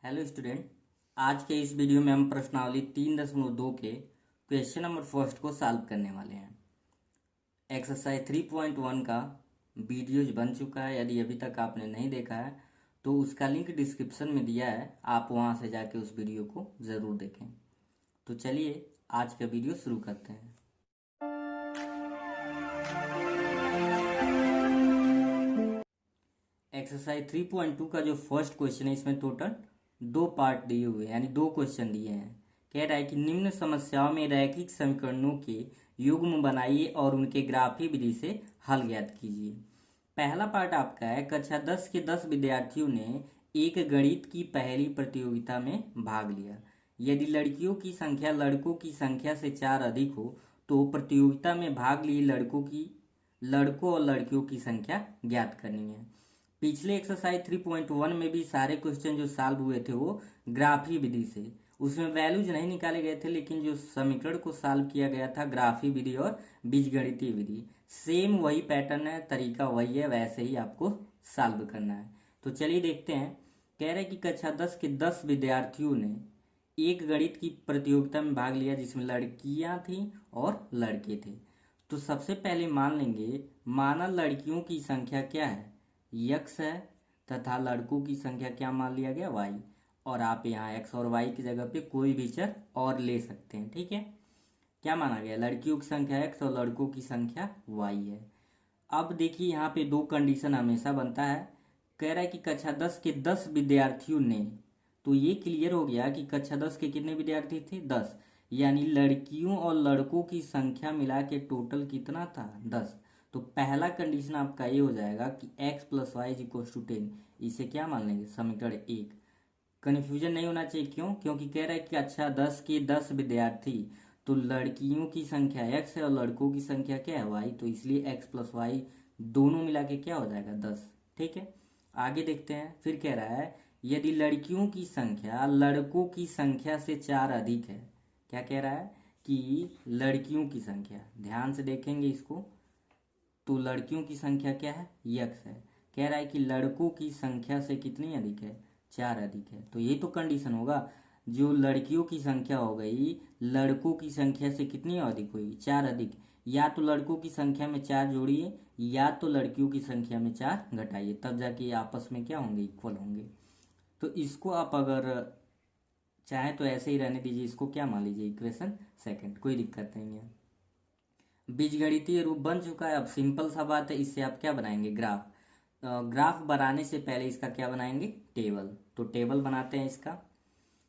Hello student. आज के इस वीडियो में हम प्रश्नावली 3.2 के क्वेश्चन नंबर फर्स्ट को सॉल्व करने वाले हैं। एक्सरसाइज 3.1 का वीडियोज बन चुका है। यदि अभी तक आपने नहीं देखा है तो उसका लिंक डिस्क्रिप्शन में दिया है, आप वहां से जाके उस वीडियो को ज़रूर देखें। तो चलिए आज का वीडियो शुरू करते हैं। एक्सरसाइज 3.2 का जो फर्स्ट क्वेश्चन है, इसमें टोटल 2 पार्ट दिए हुए हैं, यानी 2 क्वेश्चन दिए हैं। कह रहा है कि निम्न समस्याओं में रैखिक समीकरणों के युग्म बनाइए और उनके ग्राफी विधि से हल ज्ञात कीजिए। पहला पार्ट आपका है, कक्षा 10 के 10 विद्यार्थियों ने एक गणित की पहली प्रतियोगिता में भाग लिया। यदि लड़कियों की संख्या लड़कों की संख्या से 4 अधिक हो तो प्रतियोगिता में भाग लिए लड़कों और लड़कियों की संख्या ज्ञात करनी है। पिछले एक्सरसाइज 3.1 में भी सारे क्वेश्चन जो सॉल्व हुए थे वो ग्राफी विधि से, उसमें वैल्यूज नहीं निकाले गए थे, लेकिन जो समीकरण को सॉल्व किया गया था ग्राफी विधि और बीजगणितीय विधि, सेम वही पैटर्न है, तरीका वही है, वैसे ही आपको सॉल्व करना है। तो चलिए देखते हैं। कह रहे कि कक्षा 10 के 10 विद्यार्थियों ने एक गणित की प्रतियोगिता में भाग लिया जिसमें लड़कियां थी और लड़के थे। तो सबसे पहले मान लेंगे, माना लड़कियों की संख्या क्या है, यक्स है, तथा लड़कों की संख्या क्या मान लिया गया, वाई। और आप यहाँ एक्स और वाई की जगह पे कोई भी चर और ले सकते हैं। ठीक है, क्या माना गया, लड़कियों की संख्या एक्स और लड़कों की संख्या वाई है। अब देखिए यहाँ पे 2 कंडीशन हमेशा बनता है। कह रहा है कि कक्षा 10 के 10 विद्यार्थियों ने, तो ये क्लियर हो गया कि कक्षा 10 के कितने विद्यार्थी थे, 10, यानी लड़कियों और लड़कों की संख्या मिला के टोटल कितना था, 10। तो पहला कंडीशन आपका ये हो जाएगा कि x plus y is equal to 10। इसे क्या मान लेंगे, समीकरण 1। कन्फ्यूजन नहीं होना चाहिए, क्यों, क्योंकि कह रहा है कि अच्छा 10 के 10 विद्यार्थी, तो लड़कियों की संख्या x है और लड़कों की संख्या क्या है, y, तो इसलिए x प्लस वाई दोनों मिला के क्या हो जाएगा, 10। ठीक है, आगे देखते हैं। फिर कह रहा है यदि लड़कियों की संख्या लड़कों की संख्या से 4 अधिक है। क्या कह रहा है कि लड़कियों की संख्या, ध्यान से देखेंगे इसको, तो लड़कियों की संख्या क्या है, यक्स है। कह रहा है कि लड़कों की संख्या से कितनी अधिक है, 4 अधिक है। तो ये तो कंडीशन होगा, जो लड़कियों की संख्या हो गई लड़कों की संख्या से कितनी अधिक हुई, 4 अधिक। या तो लड़कों की संख्या में 4 जोड़िए या तो लड़कियों की संख्या में 4 घटाइए, तब जाके आपस में क्या होंगे, इक्वल होंगे। तो इसको आप अगर चाहें तो ऐसे ही रहने दीजिए, इसको क्या मान लीजिए, इक्वेशन सेकंड, कोई दिक्कत नहीं है। बीजगणितीय रूप बन चुका है। अब सिंपल सा बात है, इससे आप क्या बनाएंगे, ग्राफ। ग्राफ बनाने से पहले इसका क्या बनाएंगे, टेबल। तो टेबल बनाते हैं इसका।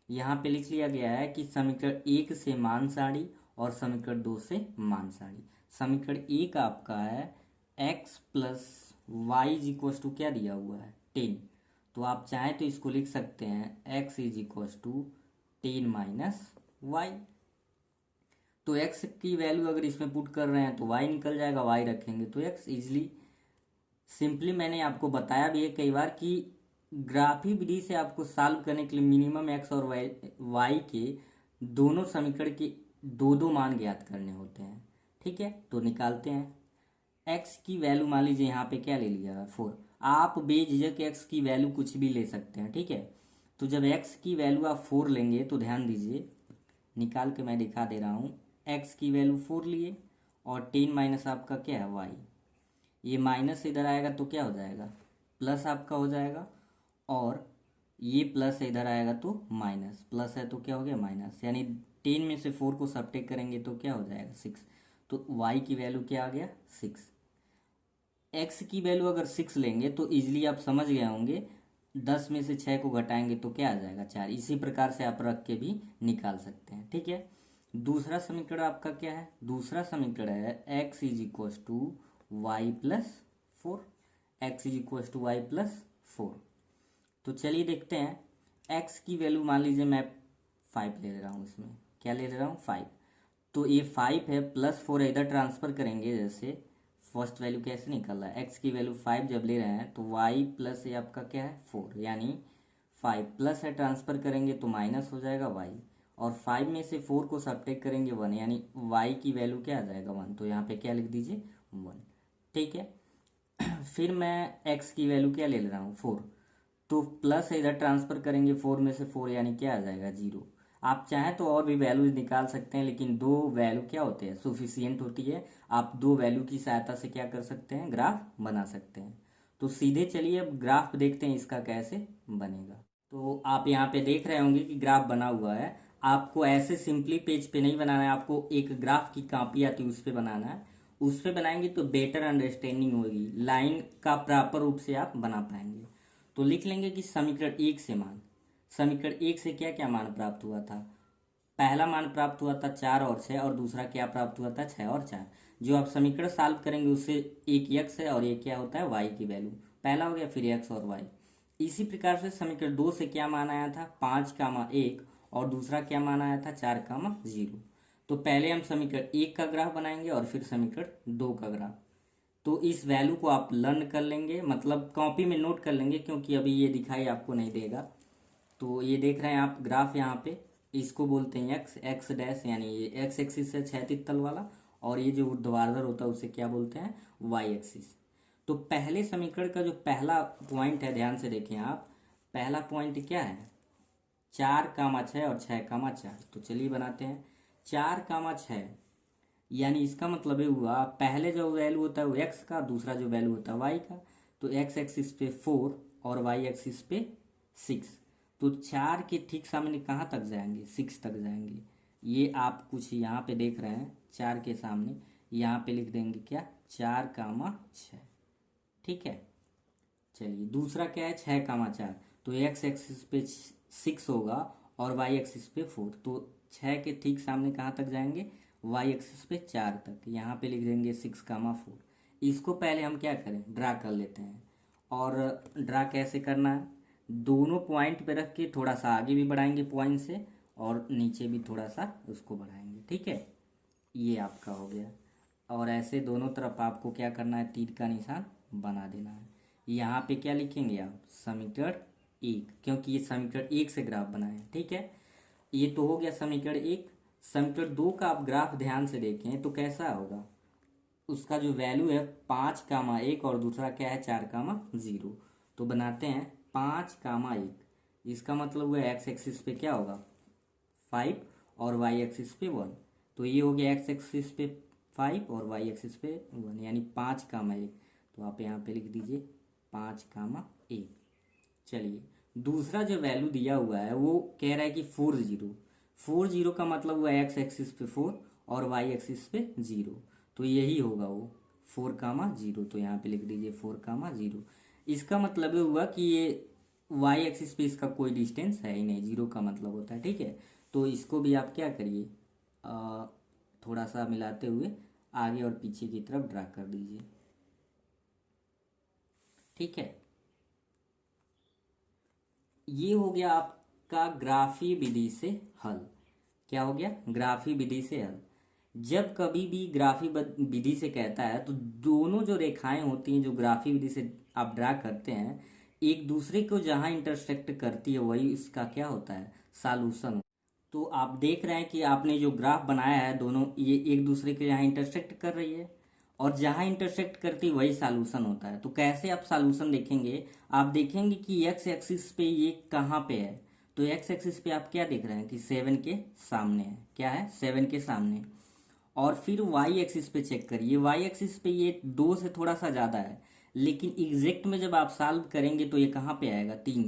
यहाँ पे लिख लिया गया है कि समीकरण 1 से मान सारणी और समीकरण 2 से मान सारणी। समीकरण 1 आपका है x plus y is equal to क्या दिया हुआ है, 10। तो आप चाहें तो इसको लिख सकते हैं x is equal to 10 minus y. तो x की वैल्यू अगर इसमें पुट कर रहे हैं तो y निकल जाएगा, y रखेंगे तो x इजली। सिंपली मैंने आपको बताया भी है कई बार कि ग्राफी विधि से आपको सॉल्व करने के लिए मिनिमम x और y के दोनों समीकरण के दो दो मान ज्ञात करने होते हैं। ठीक है, तो निकालते हैं। x की वैल्यू मान लीजिए यहाँ पे क्या ले लिया, 4। आप बेझिझक x की वैल्यू कुछ भी ले सकते हैं। ठीक है, तो जब x की वैल्यू आप 4 लेंगे तो ध्यान दीजिए, निकाल के मैं दिखा दे रहा हूँ। x की वैल्यू 4 लिए और 10 माइनस आपका क्या है, y। ये माइनस इधर आएगा तो क्या हो जाएगा, प्लस आपका हो जाएगा। और ये प्लस इधर आएगा तो माइनस, प्लस है तो क्या हो गया, माइनस। यानी 10 में से 4 को सबट्रैक्ट करेंगे तो क्या हो जाएगा, 6। तो y की वैल्यू क्या आ गया, 6। x की वैल्यू अगर 6 लेंगे तो इजीली आप समझ गए होंगे, 10 में से 6 को घटाएंगे तो क्या आ जाएगा, 4। इसी प्रकार से आप रख के भी निकाल सकते हैं। ठीक है, दूसरा समीकरण आपका क्या है, दूसरा समीकरण है x is equal to y plus 4। X is equal to y plus 4। तो चलिए देखते हैं। x की वैल्यू मान लीजिए मैं 5 ले रहा हूँ, इसमें क्या ले रहा हूँ, 5। तो ये 5 है, प्लस 4 इधर ट्रांसफर करेंगे, जैसे फर्स्ट वैल्यू कैसे निकल रहा है, x की वैल्यू 5 जब ले रहे हैं तो y प्लस ये आपका क्या है, 4। यानी 5 प्लस है, ट्रांसफर करेंगे तो माइनस हो जाएगा y। और 5 में से 4 को सबट्रैक्ट करेंगे 1, यानी y की वैल्यू क्या आ जाएगा, 1। तो यहाँ पे क्या लिख दीजिए, 1। ठीक है, फिर मैं x की वैल्यू क्या ले रहा हूँ, 4। तो प्लस है, इधर ट्रांसफर करेंगे 4 में से 4 यानी क्या आ जाएगा 0। आप चाहें तो और भी वैल्यूज निकाल सकते हैं, लेकिन दो वैल्यू क्या होते हैं सुफिशियंट होती है। आप दो वैल्यू की सहायता से क्या कर सकते हैं ग्राफ बना सकते हैं। तो सीधे चलिए अब ग्राफ देखते हैं इसका कैसे बनेगा। तो आप यहाँ पे देख रहे होंगे कि ग्राफ बना हुआ है। आपको ऐसे सिंपली पेज पे नहीं बनाना है, आपको एक ग्राफ की कॉपी आती है उस पे बनाना है। उस पे बनाएंगे तो बेटर अंडरस्टैंडिंग होगी, लाइन का प्रॉपर रूप से आप बना पाएंगे। तो लिख लेंगे कि समीकरण एक से मान, समीकरण एक से क्या क्या मान प्राप्त हुआ था। पहला मान प्राप्त हुआ था 4 और 6, और दूसरा क्या प्राप्त हुआ था 6 और 4। जो आप समीकरण सॉल्व करेंगे उससे एक x है और ये क्या होता है y की वैल्यू। पहला हो गया, फिर x और y। इसी प्रकार से समीकरण 2 से क्या मान आया था 5, 1, और दूसरा क्या मान आया था 4, 0। तो पहले हम समीकरण 1 का ग्राफ बनाएंगे और फिर समीकरण 2 का ग्राफ। तो इस वैल्यू को आप लर्न कर लेंगे, मतलब कॉपी में नोट कर लेंगे, क्योंकि अभी ये दिखाई आपको नहीं देगा। तो ये देख रहे हैं आप ग्राफ यहाँ पे, इसको बोलते हैं एक्स, एक्स डैश, यानी ये एक्स एक्सिस है क्षैतिज तल वाला, और ये जो ऊर्ध्वाधर होता है उसे क्या बोलते हैं वाई एक्सिस। तो पहले समीकरण का जो पहला पॉइंट है ध्यान से देखें आप, पहला पॉइंट क्या है 4, 6 और 6, 4। तो चलिए बनाते हैं 4, 6, यानी इसका मतलब ये हुआ पहले जो वैल्यू होता है वो एक्स का, दूसरा जो वैल्यू होता है वाई का। तो एक्स एक्सिस पे 4 और वाई एक्सिस पे 6। तो 4 के ठीक सामने कहाँ तक जाएंगे 6 तक जाएंगे। ये आप कुछ यहाँ पे देख रहे हैं 4 के सामने, यहाँ पे लिख देंगे क्या 4, 6। ठीक है। चलिए दूसरा क्या है 6, 4। तो एक्स एक्सिस पे 6 होगा और वाई एक्सिस पे 4। तो 6 के ठीक सामने कहाँ तक जाएंगे वाई एक्सिस पे 4 तक। यहाँ पे लिख देंगे 6, 4। इसको पहले हम क्या करें ड्रा कर लेते हैं। और ड्रा कैसे करना है, दोनों पॉइंट पे रख के थोड़ा सा आगे भी बढ़ाएंगे पॉइंट से, और नीचे भी थोड़ा सा उसको बढ़ाएंगे। ठीक है, ये आपका हो गया। और ऐसे दोनों तरफ आपको क्या करना है तीर का निशान बना देना है। यहाँ पे क्या लिखेंगे आप समीकरण 1, क्योंकि ये समीकरण 1 से ग्राफ बनाए हैं। ठीक है, ये तो हो गया समीकरण 1। समीकरण 2 का आप ग्राफ ध्यान से देखें तो कैसा होगा, उसका जो वैल्यू है 5, 1, और दूसरा क्या है 4, 0। तो बनाते हैं 5, 1। इसका मतलब हुआ एक्स एक्सिस पे क्या होगा 5 और वाई एक्सिस पे 1। तो ये हो गया एक्स एक्सिस पे 5 और वाई एक्सिस पे 1, यानी 5, 1। तो आप यहाँ पे लिख दीजिए 5, 1। चलिए दूसरा जो वैल्यू दिया हुआ है वो कह रहा है कि 4, 0 का मतलब हुआ एक्स एक्सिस पे 4 और वाई एक्सिस पे 0। तो यही होगा वो 4, 0। तो यहाँ पे लिख दीजिए 4, 0। इसका मतलब ये हुआ कि ये वाई एक्सिस पे इसका कोई डिस्टेंस है ही नहीं, 0 का मतलब होता है। ठीक है, तो इसको भी आप क्या करिए थोड़ा सा मिलाते हुए आगे और पीछे की तरफ ड्रा कर दीजिए। ठीक है, ये हो गया आपका ग्राफी विधि से हल। क्या हो गया ग्राफी विधि से हल। जब कभी भी ग्राफी विधि से कहता है तो दोनों जो रेखाएं होती हैं जो ग्राफी विधि से आप ड्रा करते हैं, एक दूसरे को जहां इंटरसेक्ट करती है वही इसका क्या होता है सॉल्यूशन। तो आप देख रहे हैं कि आपने जो ग्राफ बनाया है दोनों ये एक दूसरे के यहाँ इंटरसेक्ट कर रही है, और जहाँ इंटरसेक्ट करती वही सॉल्यूशन होता है। तो कैसे आप सॉल्यूशन देखेंगे, आप देखेंगे कि एक्स एक्सिस पे ये कहाँ पे है। तो एक्स एक्सिस पे आप क्या देख रहे हैं कि 7 के सामने है, क्या है 7 के सामने। और फिर वाई एक्सिस पे चेक करिए, वाई एक्सिस पे ये 2 से थोड़ा सा ज़्यादा है, लेकिन एग्जैक्ट में जब आप सॉल्व करेंगे तो ये कहाँ पे आएगा 3,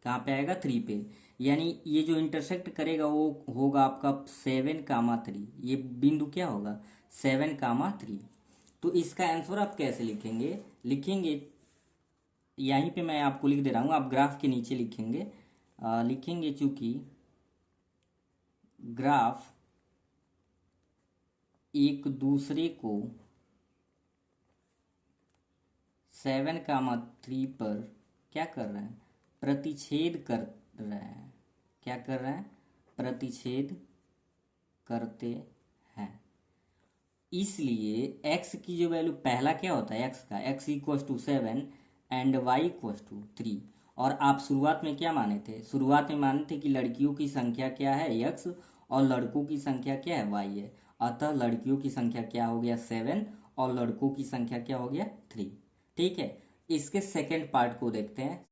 कहाँ पे आएगा 3 पे। यानी ये जो इंटरसेक्ट करेगा वो होगा आपका 7, 3। ये बिंदु क्या होगा 7, 3। तो इसका आंसर आप कैसे लिखेंगे, लिखेंगे यहीं पे मैं आपको लिख दे रहा हूँ, आप ग्राफ के नीचे लिखेंगे। लिखेंगे चूंकि ग्राफ एक दूसरे को 7, 3 पर क्या कर रहे हैं प्रतिच्छेद कर रहे हैं। क्या कर रहे हैं प्रतिच्छेद करते हैं। इसलिए x की जो वैल्यू पहला क्या होता है x का, x equals to 7 and y equals to 3। और आप शुरुआत में क्या माने थे, शुरुआत में माने थे कि लड़कियों की संख्या क्या है x और लड़कों की संख्या क्या है y है। अतः लड़कियों की संख्या क्या हो गया 7 और लड़कों की संख्या क्या हो गया 3। ठीक है, इसके सेकेंड पार्ट को देखते हैं।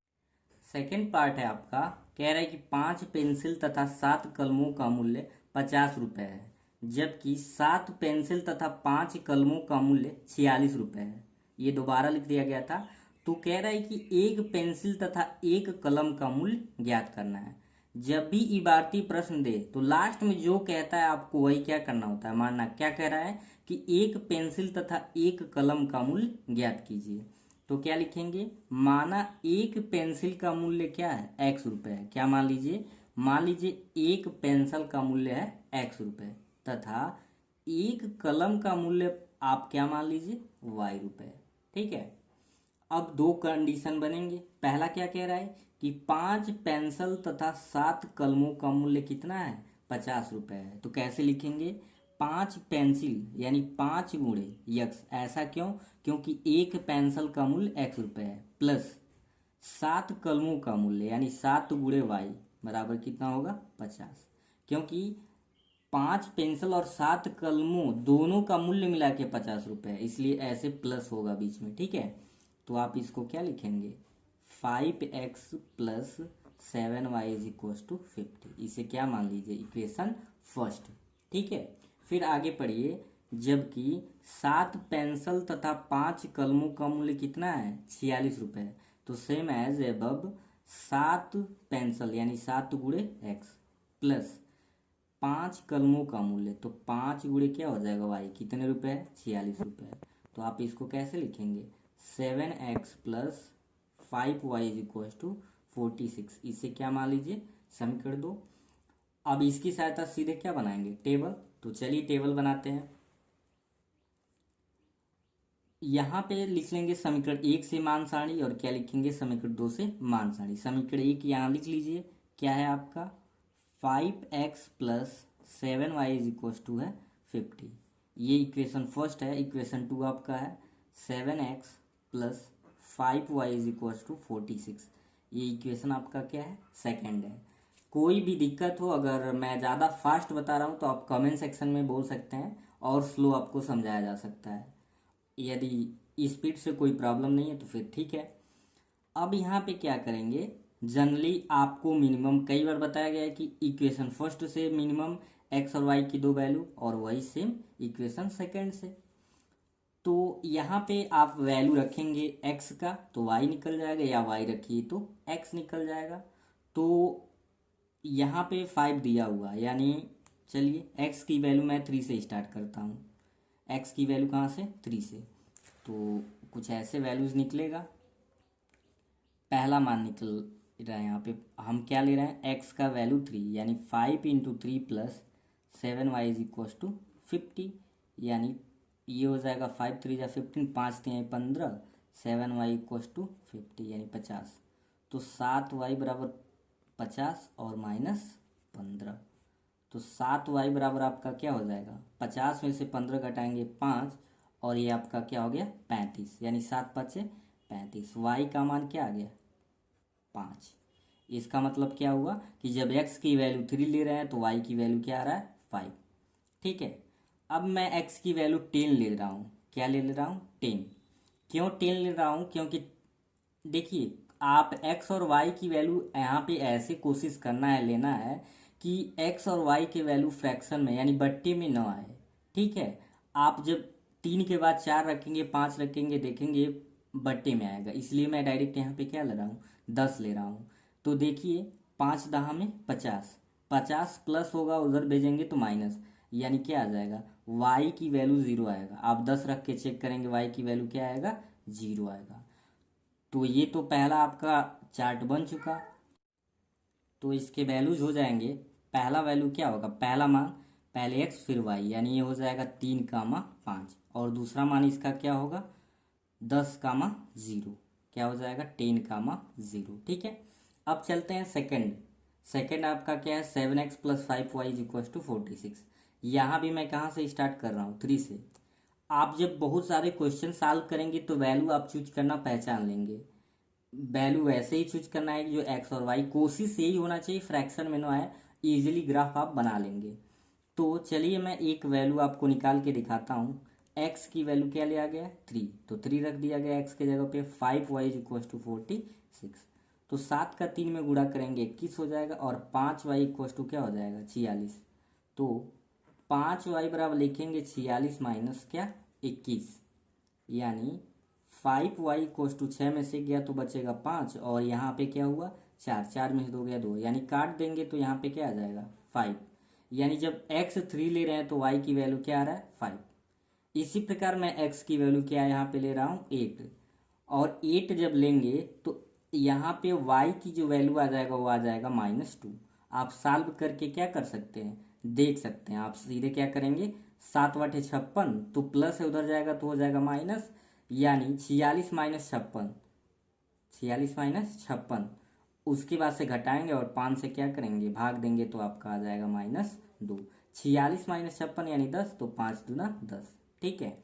सेकेंड पार्ट है आपका, कह रहा है कि 5 पेंसिल तथा 7 कलमों का मूल्य 50 रुपये है, जबकि 7 पेंसिल तथा 5 कलमों का मूल्य 46 रुपये है। ये दोबारा लिख दिया गया था। तो कह रहा है कि एक पेंसिल तथा एक कलम का मूल्य ज्ञात करना है। जब भी इबारती प्रश्न दे तो लास्ट में जो कहता है आपको वही क्या करना होता है, मानना। क्या कह रहा है कि एक पेंसिल तथा एक कलम का मूल्य ज्ञात कीजिए। तो क्या लिखेंगे, माना एक पेंसिल का मूल्य क्या है, x रुपये है। क्या मान लीजिए एक पेंसिल का मूल्य है x रुपये तथा एक कलम का मूल्य आप क्या मान लीजिए, y रुपये। ठीक है। अब दो कंडीशन बनेंगे। पहला क्या कह रहा है कि 5 पेंसिल तथा 7 कलमों का मूल्य कितना है, 50 रुपये है। तो कैसे लिखेंगे, 5 पेंसिल यानी 5 गुणे यक्स। ऐसा क्यों, क्योंकि एक पेंसिल का मूल्य x रुपये है, प्लस 7 कलमों का मूल्य यानी 7 गुणे y बराबर कितना होगा, 50। क्योंकि 5 पेंसिल और 7 कलमों दोनों का मूल्य मिला के 50 रुपये है, इसलिए ऐसे प्लस होगा बीच में। ठीक है। तो आप इसको क्या लिखेंगे, 5x plus 7y is equal to 50। इसे क्या मान लीजिए, इक्वेशन फर्स्ट। ठीक है। फिर आगे पढ़िए, जबकि 7 पेंसिल तथा 5 कलमों का मूल्य कितना है, 46 रुपये। तो सेम एज एबव 7 पेंसिल यानी 7 गुणे x प्लस 5 कलमों का मूल्य, तो 5 गुणे क्या हो जाएगा y, कितने रुपए है, 46 रुपये। तो आप इसको कैसे लिखेंगे, 7x plus 5y is equal to 46। इसे क्या मान लीजिए, समीकरण 2। अब इसकी सहायता सीधे क्या बनाएंगे, टेबल। तो चलिए टेबल बनाते हैं। यहाँ पे लिख लेंगे समीकरण 1 से मान सारणी, और क्या लिखेंगे, समीकरण 2 से मान सारणी। समीकरण 1 यहाँ लिख लीजिए, क्या है आपका, 5x plus 7y is equal to है 50। ये इक्वेशन फर्स्ट है। इक्वेशन 2 आपका है 7x plus 5y is equal to 46। ये इक्वेशन आपका क्या है, सेकंड है। कोई भी दिक्कत हो, अगर मैं ज़्यादा फास्ट बता रहा हूँ तो आप कमेंट सेक्शन में बोल सकते हैं और स्लो आपको समझाया जा सकता है। यदि स्पीड से कोई प्रॉब्लम नहीं है तो फिर ठीक है। अब यहाँ पे क्या करेंगे, जनरली आपको मिनिमम कई बार बताया गया है कि इक्वेशन फर्स्ट से मिनिमम x और y की दो वैल्यू, और वही सेम इक्वेशन सेकंड से। तो यहाँ पे आप वैल्यू रखेंगे x का तो y निकल जाएगा, या y रखिए तो x निकल जाएगा। तो यहाँ पे 5 दिया हुआ, यानी चलिए x की वैल्यू मैं 3 से स्टार्ट करता हूँ। x की वैल्यू कहाँ से, 3 से। तो कुछ ऐसे वैल्यूज निकलेगा। पहला मान निकल रहा है, यहाँ पे हम क्या ले रहे हैं, x का वैल्यू 3, यानी 5 into 3 plus 7y is equal to 50। यानी ये हो जाएगा 5 3 जा 15, 5 3 15, 7y इक्व टू 50 यानी 50। तो 7y बराबर 50 और माइनस 15। तो 7y बराबर आपका क्या हो जाएगा, 50 में से 15 घटाएंगे 5, और ये आपका क्या हो गया, 35। यानी 7 5 35। y का मान क्या आ गया, 5। इसका मतलब क्या हुआ कि जब x की वैल्यू 3 ले रहे हैं तो y की वैल्यू क्या आ रहा है, 5। ठीक है। अब मैं x की वैल्यू 10 ले रहा हूँ। क्या ले रहा हूँ, 10। क्यों 10 ले रहा हूँ, क्योंकि देखिए आप x और y की वैल्यू यहाँ पे ऐसे कोशिश करना है, लेना है कि x और y के वैल्यू फ्रैक्शन में यानी बट्टे में ना आए। ठीक है। आप जब 3 के बाद 4 रखेंगे, 5 रखेंगे, देखेंगे बट्टे में आएगा। इसलिए मैं डायरेक्ट यहाँ पे क्या ले रहा हूँ, 10 ले रहा हूँ। तो देखिए 5 10 में 50, 50 प्लस होगा, उधर भेजेंगे तो माइनस, यानी क्या आ जाएगा, y की वैल्यू 0 आएगा। आप 10 रख के चेक करेंगे, y की वैल्यू क्या आएगा, 0 आएगा। तो ये तो पहला आपका चार्ट बन चुका। तो इसके वैल्यूज हो जाएंगे, पहला वैल्यू क्या होगा, पहला मान पहले x फिर y, यानी ये हो जाएगा 3, 5, और दूसरा मान इसका क्या होगा, 10, 0। क्या हो जाएगा, 10, 0। ठीक है। अब चलते हैं सेकंड। सेकंड आपका क्या है, 7x plus 5y is equal to 46। यहाँ भी मैं कहाँ से स्टार्ट कर रहा हूँ, 3 से। आप जब बहुत सारे क्वेश्चन सॉल्व करेंगे तो वैल्यू आप चूज करना पहचान लेंगे। वैल्यू ऐसे ही चूज करना है कि जो x और y, कोशिश यही होना चाहिए फ्रैक्शन में ना आए, इजीली ग्राफ आप बना लेंगे। तो चलिए मैं एक वैल्यू आपको निकाल के दिखाता हूँ। x की वैल्यू क्या लिया गया है, 3, तो 3 रख दिया गया x के जगह पे। 5y is equal to 46। तो 7 का 3 में गुणा करेंगे 21 हो जाएगा, और 5y इक्वस टू क्या हो जाएगा 46। तो 5y बराबर लिखेंगे 46 माइनस क्या 21, यानी 5y इक्वस टू 6 में से गया तो बचेगा 5, और यहाँ पे क्या हुआ 4, 4 में से 2 गया 2, यानी काट देंगे तो यहाँ पे क्या आ जाएगा 5। यानी जब x 3 ले रहे हैं तो y की वैल्यू क्या आ रहा है 5। इसी प्रकार मैं x की वैल्यू क्या यहाँ पे ले रहा हूँ 8, और 8 जब लेंगे तो यहाँ पे y की जो वैल्यू आ जाएगा वो आ जाएगा -2। आप सॉल्व करके क्या कर सकते हैं देख सकते हैं, आप सीधे क्या करेंगे 7/56, तो प्लस है उधर जाएगा तो हो जाएगा माइनस, यानी 46 माइनस 56, 46 माइनस 56, उसके बाद से घटाएंगे और 5 से क्या करेंगे भाग देंगे तो आपका आ जाएगा -2। 46 माइनस 56 यानी 10, तो 5 दूना 10। ठीक है,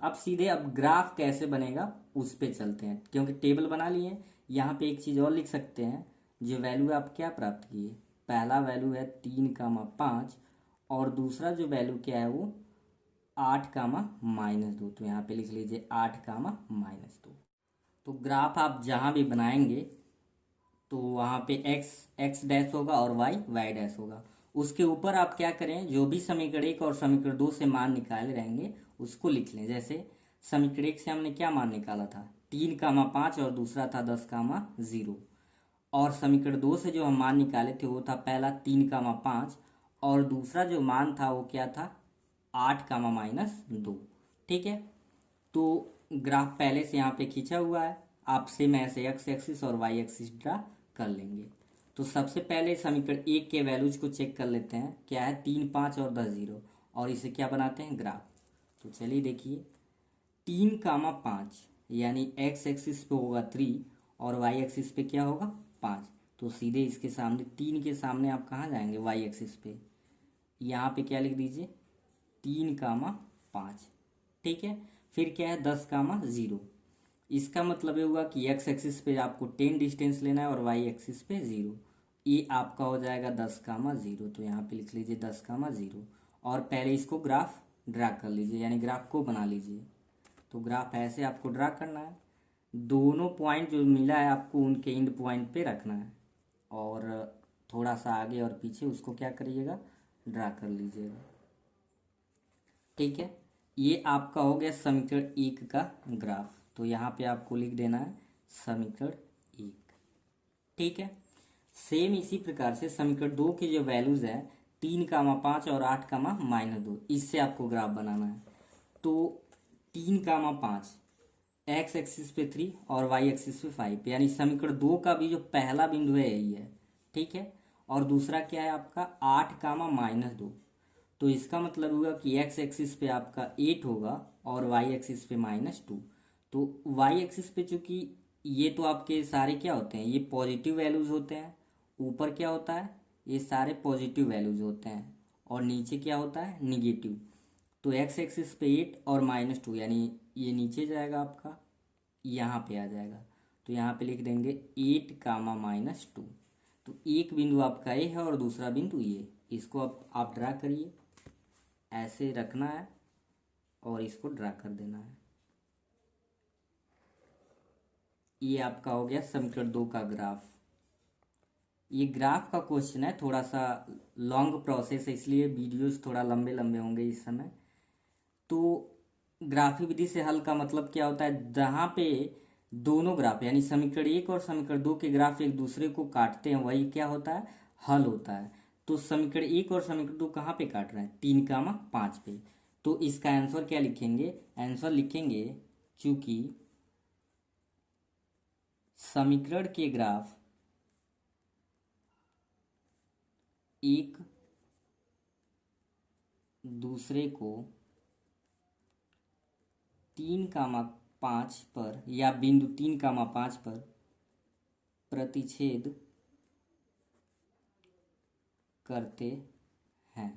अब सीधे अब ग्राफ कैसे बनेगा उस पे चलते हैं, क्योंकि टेबल बना लिए। यहाँ पे एक चीज़ और लिख सकते हैं, जो वैल्यू आप क्या प्राप्त किए, पहला वैल्यू है 3, 5, और दूसरा जो वैल्यू क्या है वो 8, -2, तो यहाँ पे लिख लीजिए 8, -2। तो ग्राफ आप जहाँ भी बनाएंगे तो वहाँ पे x डैश होगा और y डैश होगा। उसके ऊपर आप क्या करें, जो भी समीकरण 1 और समीकरण 2 से मान निकाले रहेंगे उसको लिख लें। जैसे समीकरण 1 से हमने क्या मान निकाला था 3, 5, और दूसरा था 10, 0, और समीकरण 2 से जो हम मान निकाले थे वो था पहला 3, 5, और दूसरा जो मान था वो क्या था 8, -2। ठीक है, तो ग्राफ पहले से यहाँ पे खींचा हुआ है, आपसे मैं ऐसे x एक्सिस और y एक्सिस ड्रा कर लेंगे। तो सबसे पहले समीकरण 1 के वैल्यूज को चेक कर लेते हैं, क्या है 3, 5 और 10, 0, और इसे क्या बनाते हैं ग्राफ। तो चलिए देखिए 3, 5 यानी x एक्सिस पे होगा 3 और y एक्सिस पे क्या होगा 5, तो सीधे इसके सामने 3 के सामने आप कहाँ जाएंगे y एक्सिस पे, यहाँ पे क्या लिख दीजिए 3, 5। ठीक है, फिर क्या है 10, 0, इसका मतलब ये हुआ कि x एक्सिस पे आपको 10 डिस्टेंस लेना है और y एक्सिस पे 0, ये आपका हो जाएगा 10, 0, तो यहाँ पे लिख लीजिए 10, 0, और पहले इसको ग्राफ ड्रा कर लीजिए, यानी ग्राफ को बना लीजिए। तो ग्राफ ऐसे आपको ड्रा करना है, दोनों पॉइंट जो मिला है आपको उनके एंड पॉइंट पे रखना है, और थोड़ा सा आगे और पीछे उसको क्या करिएगा ड्रा कर लीजिएगा। ठीक है, ये आपका हो गया समीकरण 1 का ग्राफ, तो यहाँ पे आपको लिख देना है समीकरण 1। ठीक है, सेम इसी प्रकार से समीकरण 2 की जो वैल्यूज है 3, 5 और 8, -2, इससे आपको ग्राफ बनाना है। तो 3, 5 x एक्सिस पे 3 और y एक्सिस पे 5, यानी समीकरण 2 का भी जो पहला बिंदु है यही है। ठीक है, और दूसरा क्या है आपका 8, -2, तो इसका मतलब हुआ कि x एक्सिस पे आपका 8 होगा और y एक्सिस पे -2। तो y एक्सिस पे चूंकि ये तो आपके सारे क्या होते हैं, ये पॉजिटिव वैल्यूज होते हैं, ऊपर क्या होता है ये सारे पॉजिटिव वैल्यूज होते हैं, और नीचे क्या होता है निगेटिव। तो x एक्सिस पे 8 और -2, यानी ये नीचे जाएगा आपका यहाँ पे आ जाएगा, तो यहाँ पे लिख देंगे 8, -2। तो एक बिंदु आपका ये है और दूसरा बिंदु ये, इसको आप ड्रा करिए, ऐसे रखना है और इसको ड्रा कर देना है। ये आपका हो गया समीकरण 2 का ग्राफ। ये ग्राफ का क्वेश्चन है, थोड़ा सा लॉन्ग प्रोसेस है इसलिए वीडियोस थोड़ा लंबे लंबे होंगे इस समय। तो ग्राफी विधि से हल का मतलब क्या होता है, जहाँ पे दोनों ग्राफ यानी समीकरण 1 और समीकरण 2 के ग्राफ एक दूसरे को काटते हैं वही क्या होता है हल होता है। तो समीकरण 1 और समीकरण 2 कहाँ पे काट रहे हैं 3, 5 पे, तो इसका आंसर क्या लिखेंगे, आंसर लिखेंगे चूंकि समीकरण के ग्राफ एक दूसरे को 3, 5 पर या बिंदु 3, 5 पर प्रतिच्छेद करते हैं,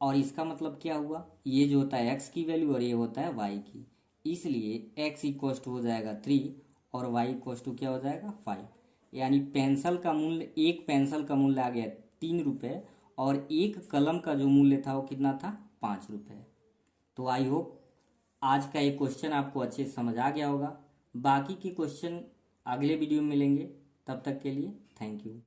और इसका मतलब क्या हुआ, ये जो होता है x की वैल्यू और ये होता है y की, इसलिए x इक्वस टू हो जाएगा 3 और y इक्वस टू क्या हो जाएगा 5, यानी पेंसिल का मूल्य, एक पेंसिल का मूल्य आ गया 3 रुपये और एक कलम का जो मूल्य था वो कितना था 5 रुपये। तो आई होप आज का ये क्वेश्चन आपको अच्छे से समझ आ गया होगा। बाकी के क्वेश्चन अगले वीडियो में मिलेंगे। तब तक के लिए थैंक यू।